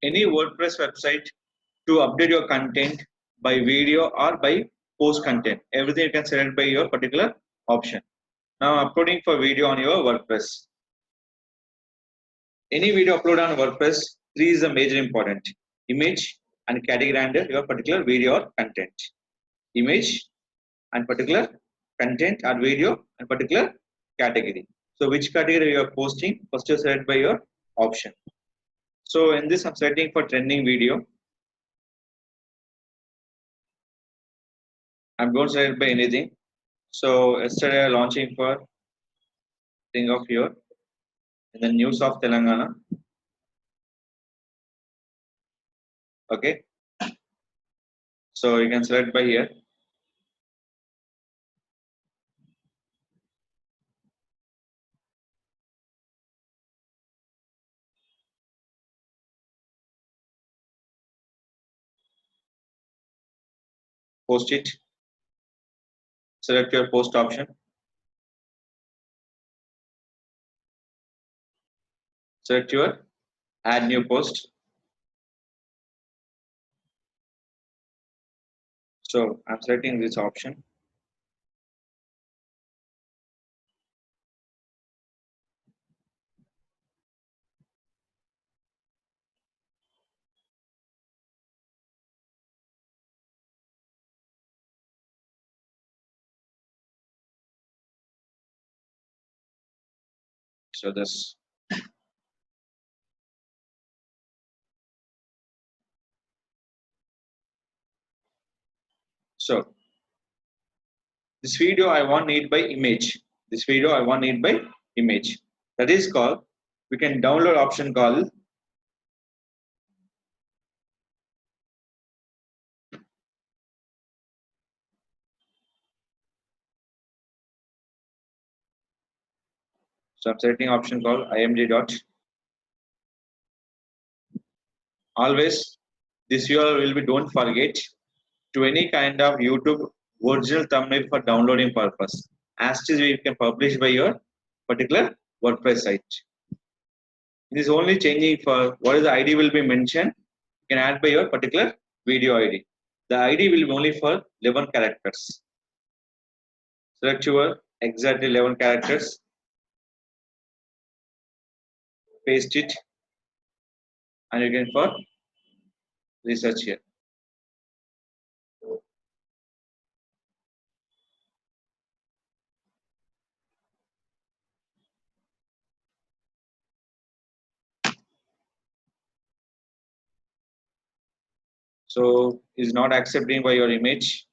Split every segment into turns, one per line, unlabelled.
any WordPress website to update your content by video or by post content. Everything you can select by your particular option. Now uploading for video on your WordPress. Any video upload on WordPress, three is the major important: image and category under your particular video or content. Image and particular content or video and particular category. So which category you are posting, first you select by your option. So in this I'm selecting for trending video. I'm going to select by anything. So yesterday I launching for thing of here in the news of Telangana. Okay. So you can select by here. Post it. Select your post option. Select your add new post. So I'm selecting this option. So this. So this video I want need by image. This video I want need by image. That is called, we can download option called so I'm selecting option called img dot. Always this URL will be, don't forget, to any kind of YouTube original thumbnail for downloading purpose. As it is, we can publish by your particular WordPress site. It is only changing for what is the ID will be mentioned. You can add by your particular video ID. The ID will be only for 11 characters. Select your exactly 11 characters. Paste it, and you can for research here. So is not accepting by your image.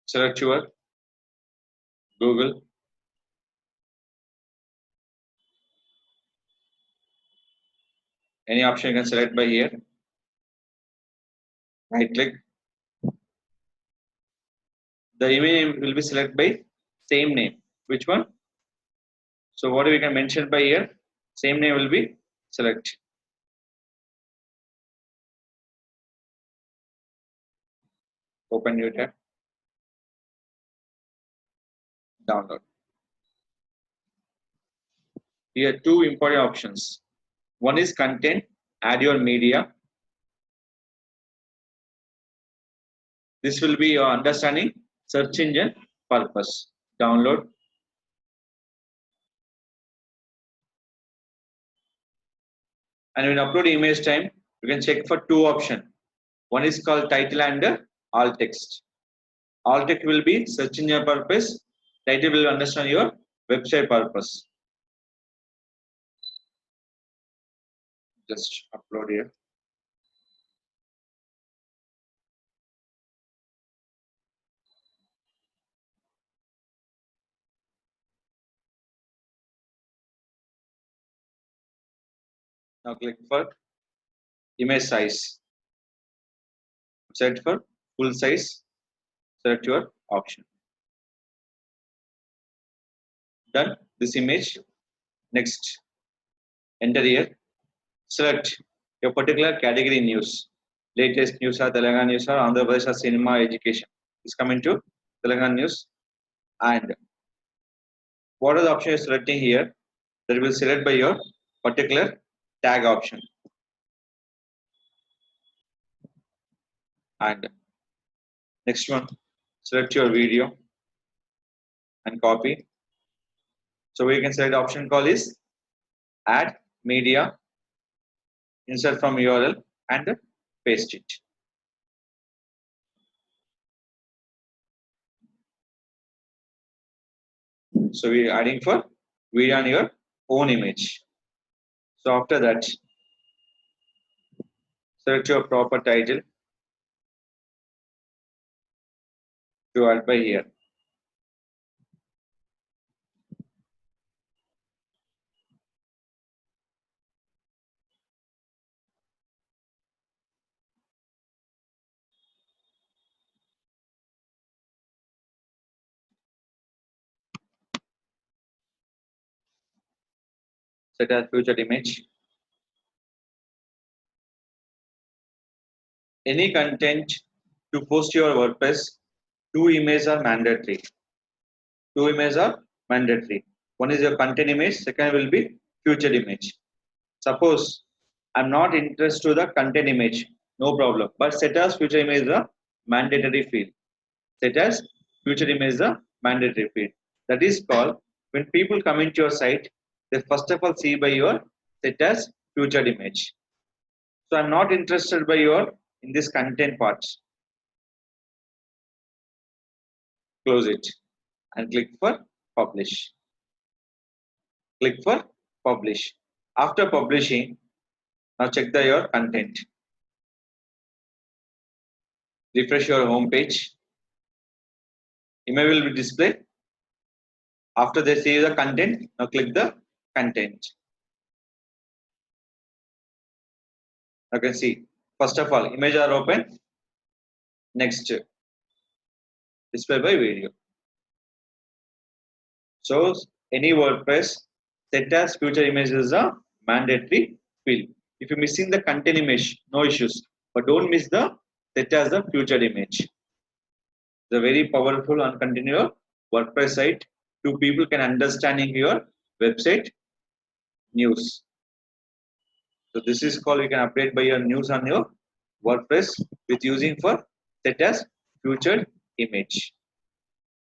Select your Google. Any option you can select by here. Right click. The image will be selected by same name. Which one? So what we can mention by here? Same name will be select. Open new tab. Download. Here two important options. One is content, add your media. This will be your understanding search engine purpose. Download. And when upload image time, you can check for two options. One is called title and alt text. Alt text will be search engine purpose. Title will understand your website purpose. Just upload here. Now click for image size. Set for full size. Select your option. Done this image. Next, enter here. Select your particular category news. Latest news are Telangana news or Andhra Pradesh or cinema education. Is coming to Telangana news. And what are the options you're selecting here? that will select by your particular tag option. And next one, select your video and copy. So we can select option call is add media, insert from URL and paste it. So we are adding for video on your own image. So after that, select your proper title to add by here. Set as featured image. Any content to post your WordPress, two images are mandatory. Two images are mandatory. One is your content image, second will be featured image. Suppose I'm not interested to the content image, no problem. But set as feature image is a mandatory field. Set as feature image is a mandatory field. That is called when people come into your site, they first of all see by your set as featured image. So I'm not interested by your in this content part. Close it and click for publish. Click for publish. After publishing, now check your content. Refresh your home page. Image will be displayed. After they see the content, now click the content. You can see, first of all, image are open. Next, display by video. So any WordPress set as future image is a mandatory field. If you're missing the content image, no issues. But don't miss the set as the future image. The very powerful and continuous WordPress site. Two people can understanding your website news. So this is called you can update by your news on your WordPress with using for set as featured image.